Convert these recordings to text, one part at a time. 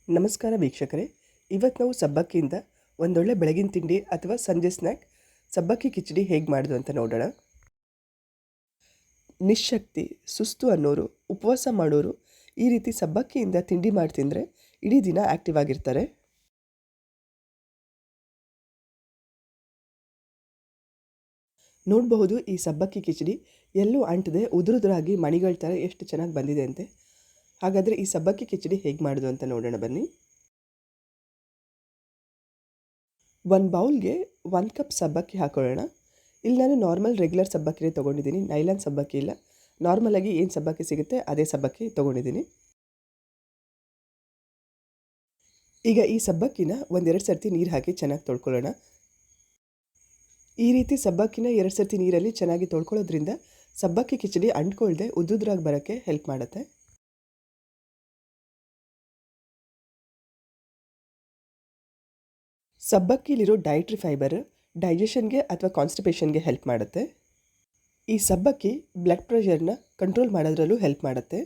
ನಮಸ್ಕಾರ ವೀಕ್ಷಕರೇ. ಇವತ್ತು ನಾವು ಸಬ್ಬಕ್ಕಿಯಿಂದ ಒಂದೊಳ್ಳೆ ಬೆಳಗಿನ ತಿಂಡಿ ಅಥವಾ ಸಂಜೆ ಸ್ನ್ಯಾಕ್ ಸಬ್ಬಕ್ಕಿ ಕಿಚಡಿ ಹೇಗೆ ಮಾಡೋದು ಅಂತ ನೋಡೋಣ. ನಿಶ್ಶಕ್ತಿ, ಸುಸ್ತು ಅನ್ನೋರು, ಉಪವಾಸ ಮಾಡೋರು ಈ ರೀತಿ ಸಬ್ಬಕ್ಕಿಯಿಂದ ತಿಂಡಿ ಮಾಡಿ ತಿಂದರೆ ಇಡೀ ದಿನ ಆ್ಯಕ್ಟಿವ್ ಆಗಿರ್ತಾರೆ. ನೋಡಬಹುದು ಈ ಸಬ್ಬಕ್ಕಿ ಕಿಚಡಿ ಎಲ್ಲೂ ಅಂಟದೆ ಉದುರುದುರಾಗಿ ಮಣಿಗಳ ಥರ ಎಷ್ಟು ಚೆನ್ನಾಗಿ ಬಂದಿದೆ ಅಂತೆ. ಹಾಗಾದರೆ ಈ ಸಬ್ಬಕ್ಕಿ ಕಿಚಡಿ ಹೇಗೆ ಮಾಡೋದು ಅಂತ ನೋಡೋಣ ಬನ್ನಿ. ಒಂದು ಬೌಲ್ಗೆ 1 ಕಪ್ ಸಬ್ಬಕ್ಕಿ ಹಾಕೊಳ್ಳೋಣ. ಇಲ್ಲಿ ನಾನು ನಾರ್ಮಲ್ ರೆಗ್ಯುಲರ್ ಸಬ್ಬಕ್ಕಿನೇ ತೊಗೊಂಡಿದ್ದೀನಿ, ನೈಲಾನ್ ಸಬ್ಬಕ್ಕಿ ಇಲ್ಲ. ನಾರ್ಮಲಾಗಿ ಏನು ಸಬ್ಬಕ್ಕಿ ಸಿಗುತ್ತೆ ಅದೇ ಸಬ್ಬಕ್ಕಿ ತೊಗೊಂಡಿದ್ದೀನಿ. ಈಗ ಈ ಸಬ್ಬಕ್ಕಿನ ಒಂದೆರಡು ಸರ್ತಿ ನೀರು ಹಾಕಿ ಚೆನ್ನಾಗಿ ತೊಳ್ಕೊಳ್ಳೋಣ. ಈ ರೀತಿ ಸಬ್ಬಕ್ಕಿನ 2 ಸರ್ತಿ ನೀರಲ್ಲಿ ಚೆನ್ನಾಗಿ ತೊಳ್ಕೊಳ್ಳೋದ್ರಿಂದ ಸಬ್ಬಕ್ಕಿ ಕಿಚಡಿ ಅಂಟ್ಕೊಳ್ದೆ ಉದ್ದುದ್ರಾಗಿ ಬರೋಕ್ಕೆ ಹೆಲ್ಪ್ ಮಾಡುತ್ತೆ. ಸಬ್ಬಕ್ಕಿಲಿರೋ ಡೈಟ್ರಿ ಫೈಬರ್ ಡೈಜೆಷನ್ಗೆ ಅಥವಾ ಕಾನ್ಸ್ಟಿಪೇಷನ್ಗೆ ಹೆಲ್ಪ್ ಮಾಡುತ್ತೆ. ಈ ಸಬ್ಬಕ್ಕಿ ಬ್ಲಡ್ ಪ್ರೆಷರ್ನ ಕಂಟ್ರೋಲ್ ಮಾಡೋದ್ರಲ್ಲೂ ಹೆಲ್ಪ್ ಮಾಡುತ್ತೆ.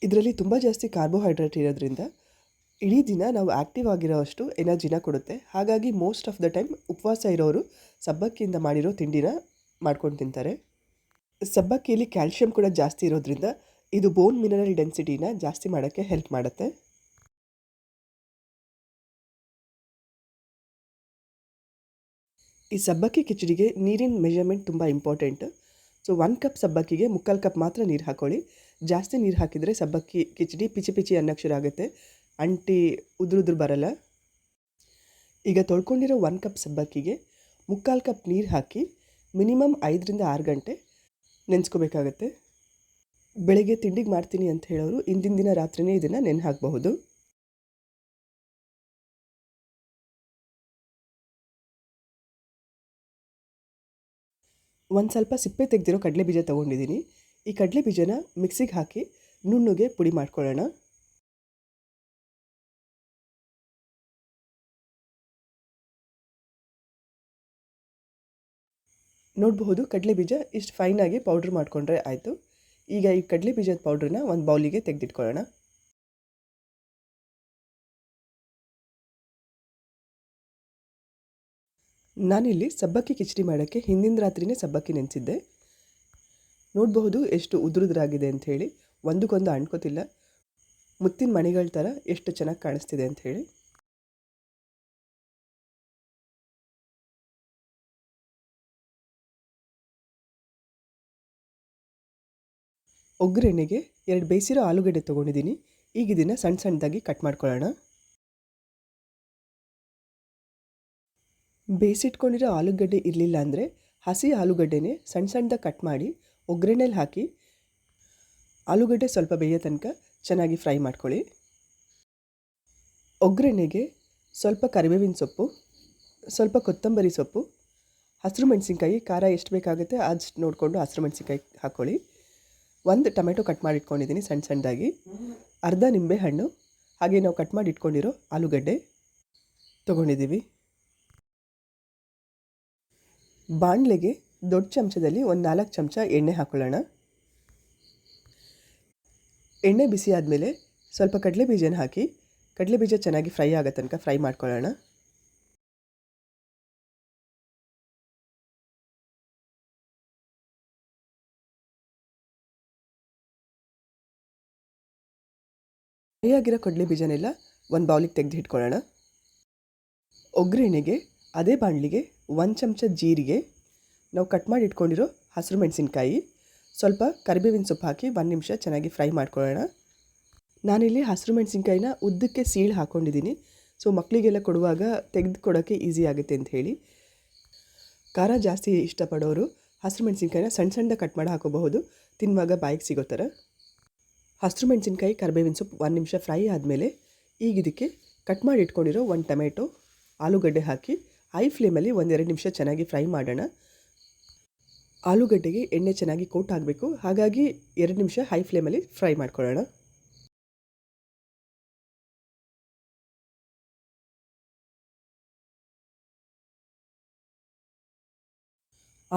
ಇದರಲ್ಲಿ ತುಂಬ ಜಾಸ್ತಿ ಕಾರ್ಬೋಹೈಡ್ರೇಟ್ ಇರೋದ್ರಿಂದ ಇಡೀ ದಿನ ನಾವು ಆ್ಯಕ್ಟಿವ್ ಆಗಿರೋಷ್ಟು ಎನರ್ಜಿನ ಕೊಡುತ್ತೆ. ಹಾಗಾಗಿ ಮೋಸ್ಟ್ ಆಫ್ ದ ಟೈಮ್ ಉಪವಾಸ ಇರೋರು ಸಬ್ಬಕ್ಕಿಯಿಂದ ಮಾಡಿರೋ ತಿಂಡಿನ ಮಾಡ್ಕೊಂಡು ತಿಂತಾರೆ. ಸಬ್ಬಕ್ಕಿಯಲ್ಲಿ ಕ್ಯಾಲ್ಶಿಯಂ ಕೂಡ ಜಾಸ್ತಿ ಇರೋದ್ರಿಂದ ಇದು ಬೋನ್ ಮಿನರಲ್ ಡೆನ್ಸಿಟಿನ ಜಾಸ್ತಿ ಮಾಡೋಕ್ಕೆ ಹೆಲ್ಪ್ ಮಾಡುತ್ತೆ. ಈ ಸಬ್ಬಕ್ಕಿ ಕಿಚಡಿಗೆ ನೀರಿನ ಮೆಜರ್ಮೆಂಟ್ ತುಂಬ ಇಂಪಾರ್ಟೆಂಟ್. ಸೊ 1 ಕಪ್ ಸಬ್ಬಕ್ಕಿಗೆ 3/4 ಕಪ್ ಮಾತ್ರ ನೀರು ಹಾಕ್ಕೊಳ್ಳಿ. ಜಾಸ್ತಿ ನೀರು ಹಾಕಿದರೆ ಸಬ್ಬಕ್ಕಿ ಕಿಚಡಿ ಪಿಚಿ ಪಿಚಿ ಅನ್ನೋಕ್ಕೆ ಶುರು ಆಗುತ್ತೆ, ಅಂಟಿ ಉದುರು ಬರಲ್ಲ. ಈಗ ತೊಳ್ಕೊಂಡಿರೋ 1 ಕಪ್ ಸಬ್ಬಕ್ಕಿಗೆ 3/4 ಕಪ್ ನೀರು ಹಾಕಿ ಮಿನಿಮಮ್ 5ರಿಂದ 6 ಗಂಟೆ ನೆನೆಸ್ಕೋಬೇಕಾಗತ್ತೆ. ಬೆಳಗ್ಗೆ ತಿಂಡಿಗೆ ಮಾಡ್ತೀನಿ ಅಂತ ಹೇಳೋರು ಇಂದಿನ ದಿನ ರಾತ್ರಿನೇ ಇದನ್ನು ನೆನೆ ಹಾಕಬಹುದು. ಒಂದು ಸ್ವಲ್ಪ ಸಿಪ್ಪೆ ತೆಗೆದಿರೋ ಕಡಲೆ ಬೀಜ ತೊಗೊಂಡಿದ್ದೀನಿ. ಈ ಕಡಲೆ ಬೀಜನ ಮಿಕ್ಸಿಗೆ ಹಾಕಿ ನುಣ್ಣಗೆ ಪುಡಿ ಮಾಡ್ಕೊಳ್ಳೋಣ. ನೋಡಬಹುದು ಕಡಲೆ ಬೀಜ ಇಷ್ಟು ಫೈನಾಗಿ ಪೌಡ್ರ್ ಮಾಡಿಕೊಂಡ್ರೆ ಆಯಿತು. ಈಗ ಈ ಕಡಲೆ ಬೀಜದ ಪೌಡ್ರನ್ನ ಒಂದು ಬೌಲಿಗೆ ತೆಗೆದಿಟ್ಕೊಳ್ಳೋಣ. ನಾನಿಲ್ಲಿ ಸಬ್ಬಕ್ಕಿ ಕಿಚಡಿ ಮಾಡೋಕ್ಕೆ ಹಿಂದಿನ ರಾತ್ರಿನೇ ಸಬ್ಬಕ್ಕಿ ನೆನೆಸಿದ್ದೆ. ನೋಡಬಹುದು ಎಷ್ಟು ಉದುರುದ್ರಾಗಿದೆ ಅಂಥೇಳಿ, ಒಂದಕ್ಕೊಂದು ಅಂಟ್ಕೋತಿಲ್ಲ, ಮುತ್ತಿನ ಮಣಿಗಳ ಥರ ಎಷ್ಟು ಚೆನ್ನಾಗಿ ಕಾಣಿಸ್ತಿದೆ ಅಂಥೇಳಿ. ಒಗ್ಗರಣೆಗೆ 2 ಬೇಯಿಸಿರೋ ಆಲೂಗಡ್ಡೆ ತೊಗೊಂಡಿದ್ದೀನಿ. ಈಗ ಇದನ್ನು ಸಣ್ಣ ಸಣ್ಣದಾಗಿ ಕಟ್ ಮಾಡ್ಕೊಳ್ಳೋಣ. ಬೇಯಿಸಿಟ್ಕೊಂಡಿರೋ ಆಲೂಗಡ್ಡೆ ಇರಲಿಲ್ಲ ಅಂದರೆ ಹಸಿ ಆಲೂಗಡ್ಡೆನೇ ಸಣ್ಣ ಸಣ್ಣದಾಗಿ ಕಟ್ ಮಾಡಿ ಒಗ್ಗರಣೆಲಿ ಹಾಕಿ ಆಲೂಗಡ್ಡೆ ಸ್ವಲ್ಪ ಬೇಯೋ ತನಕ ಚೆನ್ನಾಗಿ ಫ್ರೈ ಮಾಡ್ಕೊಳ್ಳಿ. ಒಗ್ಗರಣೆಗೆ ಸ್ವಲ್ಪ ಕರಿಬೇವಿನ ಸೊಪ್ಪು, ಸ್ವಲ್ಪ ಕೊತ್ತಂಬರಿ ಸೊಪ್ಪು, ಹಸಿರು ಮೆಣಸಿನ್ಕಾಯಿ, ಖಾರ ಎಷ್ಟು ಬೇಕಾಗುತ್ತೆ ಅಷ್ಟು ನೋಡಿಕೊಂಡು ಹಸಿರು ಮೆಣಸಿನ್ಕಾಯಿ ಹಾಕ್ಕೊಳ್ಳಿ. 1 ಟೊಮೆಟೊ ಕಟ್ ಮಾಡಿ ಇಟ್ಕೊಂಡಿದ್ದೀನಿ ಸಣ್ಣ ಸಣ್ಣದಾಗಿ, ಅರ್ಧ ನಿಂಬೆ ಹಣ್ಣು, ಹಾಗೆ ನಾವು ಕಟ್ ಮಾಡಿ ಇಟ್ಕೊಂಡಿರೋ ಆಲೂಗಡ್ಡೆ ತೊಗೊಂಡಿದ್ದೀವಿ. ಬಾಣಲೆಗೆ ದೊಡ್ಡ ಚಮಚದಲ್ಲಿ ಒಂದು 4 ಚಮಚ ಎಣ್ಣೆ ಹಾಕ್ಕೊಳ್ಳೋಣ. ಎಣ್ಣೆ ಬಿಸಿ ಆದಮೇಲೆ ಸ್ವಲ್ಪ ಕಡಲೆ ಬೀಜನ ಹಾಕಿ ಕಡಲೆ ಬೀಜ ಚೆನ್ನಾಗಿ ಫ್ರೈ ಆಗೋ ತನಕ ಫ್ರೈ ಮಾಡ್ಕೊಳ್ಳೋಣ. ಫ್ರೈ ಆಗಿರೋ ಕಡಲೆ ಬೀಜನೆಲ್ಲ ಒಂದು ಬೌಲಿಗೆ ತೆಗೆದು ಇಟ್ಕೊಳ್ಳೋಣ. ಒಗ್ಗರಣೆಗೆ ಅದೇ ಬಾಣಲಿಗೆ 1 ಚಮಚ ಜೀರಿಗೆ, ನಾವು ಕಟ್ ಮಾಡಿ ಇಟ್ಕೊಂಡಿರೋ ಹಸಿರು ಮೆಣಸಿನ್ಕಾಯಿ, ಸ್ವಲ್ಪ ಕರಿಬೇವಿನ ಸೊಪ್ಪು ಹಾಕಿ 1 ನಿಮಿಷ ಚೆನ್ನಾಗಿ ಫ್ರೈ ಮಾಡ್ಕೊಳ್ಳೋಣ. ನಾನಿಲ್ಲಿ ಹಸಿರು ಮೆಣಸಿನ್ಕಾಯಿನ ಉದ್ದಕ್ಕೆ ಸೀಳು ಹಾಕ್ಕೊಂಡಿದ್ದೀನಿ. ಸೊ ಮಕ್ಕಳಿಗೆಲ್ಲ ಕೊಡುವಾಗ ತೆಗೆದು ಕೊಡೋಕ್ಕೆ ಈಸಿ ಆಗುತ್ತೆ ಅಂತ ಹೇಳಿ. ಖಾರ ಜಾಸ್ತಿ ಇಷ್ಟಪಡೋರು ಹಸಿರು ಮೆಣಸಿನ್ಕಾಯಿನ ಸಣ್ಣ ಸಣ್ಣ ಕಟ್ ಮಾಡಿ ಹಾಕೋಬಹುದು, ತಿನ್ನುವಾಗ ಬಾಯಿಗೆ ಸಿಗೋ ಥರ. ಹಸಿರು ಮೆಣಸಿನ್ಕಾಯಿ ಕರಿಬೇವಿನ ಸೊಪ್ಪು 1 ನಿಮಿಷ ಫ್ರೈ ಆದಮೇಲೆ ಈಗ ಇದಕ್ಕೆ ಕಟ್ ಮಾಡಿ ಇಟ್ಕೊಂಡಿರೋ 1 ಟೊಮೆಟೊ, ಆಲೂಗಡ್ಡೆ ಹಾಕಿ ಹೈ ಫ್ಲೇಮಲ್ಲಿ 1-2 ನಿಮಿಷ ಚೆನ್ನಾಗಿ ಫ್ರೈ ಮಾಡೋಣ. ಆಲೂಗಡ್ಡೆಗೆ ಎಣ್ಣೆ ಚೆನ್ನಾಗಿ ಕೋಟ್ ಆಗಬೇಕು, ಹಾಗಾಗಿ 2 ನಿಮಿಷ ಹೈ ಫ್ಲೇಮಲ್ಲಿ ಫ್ರೈ ಮಾಡ್ಕೊಳ್ಳೋಣ.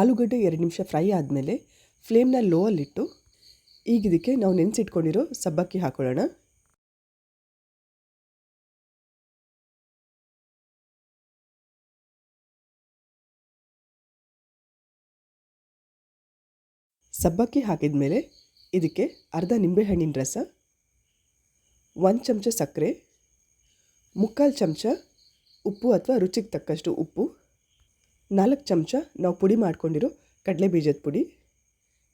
ಆಲೂಗಡ್ಡೆ 2 ನಿಮಿಷ ಫ್ರೈ ಆದಮೇಲೆ ಫ್ಲೇಮ್ನ ಲೋವಲ್ಲಿಟ್ಟು ಈಗ ಇದಕ್ಕೆ ನಾವು ನೆನೆಸಿಟ್ಕೊಂಡಿರೋ ಸಬ್ಬಕ್ಕಿ ಹಾಕೊಳ್ಳೋಣ. ಸಬ್ಬಕ್ಕಿ ಹಾಕಿದ ಮೇಲೆ ಇದಕ್ಕೆ ಅರ್ಧ ನಿಂಬೆಹಣ್ಣಿನ ರಸ, 1 ಚಮಚ ಸಕ್ಕರೆ, 3/4 ಚಮಚ ಉಪ್ಪು ಅಥವಾ ರುಚಿಗೆ ತಕ್ಕಷ್ಟು ಉಪ್ಪು, 4 ಚಮಚ ನಾವು ಪುಡಿ ಮಾಡ್ಕೊಂಡಿರೋ ಕಡಲೆ ಬೀಜದ ಪುಡಿ,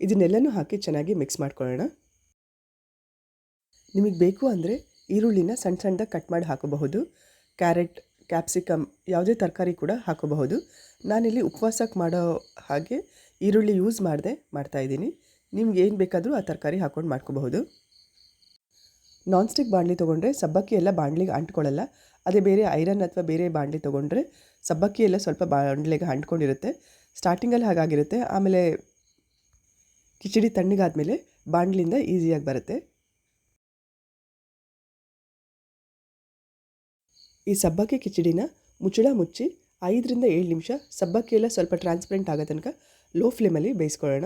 ಇದನ್ನೆಲ್ಲನೂ ಹಾಕಿ ಚೆನ್ನಾಗಿ ಮಿಕ್ಸ್ ಮಾಡ್ಕೊಳ್ಳೋಣ. ನಿಮಗೆ ಬೇಕು ಅಂದರೆ ಈರುಳ್ಳಿನ ಸಣ್ಣ ಸಣ್ಣದಾಗಿ ಕಟ್ ಮಾಡಿ ಹಾಕೋಬಹುದು. ಕ್ಯಾರೆಟ್, ಕ್ಯಾಪ್ಸಿಕಮ್ ಯಾವುದೇ ತರಕಾರಿ ಕೂಡ ಹಾಕೋಬಹುದು. ನಾನಿಲ್ಲಿ ಉಪವಾಸಕ್ಕೆ ಮಾಡೋ ಹಾಗೆ ಈರುಳ್ಳಿ ಯೂಸ್ ಮಾಡ್ತಾಯಿದ್ದೀನಿ. ನಿಮ್ಗೆ ಏನು ಬೇಕಾದರೂ ಆ ತರಕಾರಿ ಹಾಕ್ಕೊಂಡು ಮಾಡ್ಕೋಬಹುದು. ನಾನ್ ಸ್ಟಿಕ್ ಬಾಣಲಿ ತೊಗೊಂಡ್ರೆ ಸಬ್ಬಕ್ಕಿ ಎಲ್ಲ ಬಾಣಲಿಗೆ ಅಂಟ್ಕೊಳ್ಳಲ್ಲ. ಅದೇ ಬೇರೆ ಐರನ್ ಅಥವಾ ಬೇರೆ ಬಾಣಲಿ ತೊಗೊಂಡ್ರೆ ಸಬ್ಬಕ್ಕಿ ಎಲ್ಲ ಸ್ವಲ್ಪ ಬಾಣಲಿಗೆ ಅಂಟ್ಕೊಂಡಿರುತ್ತೆ. ಸ್ಟಾರ್ಟಿಂಗಲ್ಲಿ ಹಾಗಾಗಿರುತ್ತೆ, ಆಮೇಲೆ ಕಿಚಡಿ ತಣ್ಣಗಾದ್ಮೇಲೆ ಬಾಣಲಿಂದ ಈಸಿಯಾಗಿ ಬರುತ್ತೆ. ಈ ಸಬ್ಬಕ್ಕಿ ಕಿಚಡಿನ ಮುಚ್ಚಳ ಮುಚ್ಚಿ 5ರಿಂದ 7 ನಿಮಿಷ ಸಬ್ಬಕ್ಕಿ ಎಲ್ಲ ಸ್ವಲ್ಪ ಟ್ರಾನ್ಸ್ಪರೆಂಟ್ ಆಗೋ ತನಕ ಲೋ ಫ್ಲೇಮಲ್ಲಿ ಬೇಯಿಸ್ಕೊಳ್ಳೋಣ.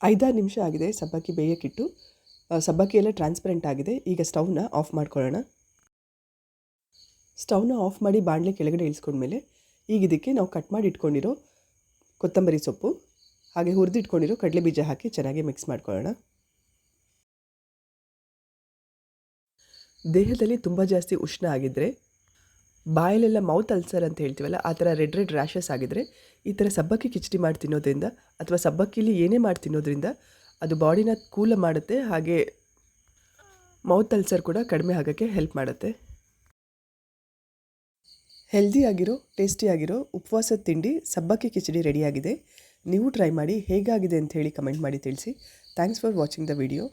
5-6 ನಿಮಿಷ ಆಗಿದೆ ಸಬ್ಬಕ್ಕಿ ಬೇಯೋಕ್ಕಿಟ್ಟು. ಸಬ್ಬಕ್ಕಿ ಎಲ್ಲ ಟ್ರಾನ್ಸ್ಪರೆಂಟ್ ಆಗಿದೆ. ಈಗ ಸ್ಟವ್ನ ಆಫ್ ಮಾಡ್ಕೊಳ್ಳೋಣ. ಸ್ಟವ್ನ ಆಫ್ ಮಾಡಿ ಬಾಣಲೆ ಕೆಳಗಡೆ ಇಳಿಸ್ಕೊಂಡ್ಮೇಲೆ ಈಗ ಇದಕ್ಕೆ ನಾವು ಕಟ್ ಮಾಡಿ ಇಟ್ಕೊಂಡಿರೋ ಕೊತ್ತಂಬರಿ ಸೊಪ್ಪು ಹಾಗೆ ಹುರಿದಿಟ್ಕೊಂಡಿರೋ ಕಡಲೆ ಬೀಜ ಹಾಕಿ ಚೆನ್ನಾಗಿ ಮಿಕ್ಸ್ ಮಾಡ್ಕೊಳ್ಳೋಣ. ದೇಹದಲ್ಲಿ ತುಂಬ ಜಾಸ್ತಿ ಉಷ್ಣ ಆಗಿದ್ದರೆ, ಬಾಯಲ್ಲೆಲ್ಲ ಮೌತ್ ಅಲ್ಸರ್ ಅಂತ ಹೇಳ್ತೀವಲ್ಲ, ಆ ಥರ ರೆಡ್ ರ್ಯಾಷಸ್ ಆಗಿದ್ದರೆ ಈ ಥರ ಸಬ್ಬಕ್ಕಿ ಕಿಚಡಿ ಮಾಡಿ ತಿನ್ನೋದ್ರಿಂದ ಅಥವಾ ಸಬ್ಬಕ್ಕಿಲಿ ಏನೇ ಮಾಡಿ ತಿನ್ನೋದ್ರಿಂದ ಅದು ಬಾಡಿನ ಕೂಲ್ ಮಾಡುತ್ತೆ, ಹಾಗೆ ಮೌತ್ ಅಲ್ಸರ್ ಕೂಡ ಕಡಿಮೆ ಆಗೋಕ್ಕೆ ಹೆಲ್ಪ್ ಮಾಡುತ್ತೆ. ಹೆಲ್ದಿಯಾಗಿರೋ ಟೇಸ್ಟಿಯಾಗಿರೋ ಉಪವಾಸದ ತಿಂಡಿ ಸಬ್ಬಕ್ಕಿ ಕಿಚಡಿ ರೆಡಿಯಾಗಿದೆ. ನೀವು ಟ್ರೈ ಮಾಡಿ ಹೇಗಾಗಿದೆ ಅಂತ ಹೇಳಿ ಕಮೆಂಟ್ ಮಾಡಿ ತಿಳಿಸಿ. Thanks for watching the video.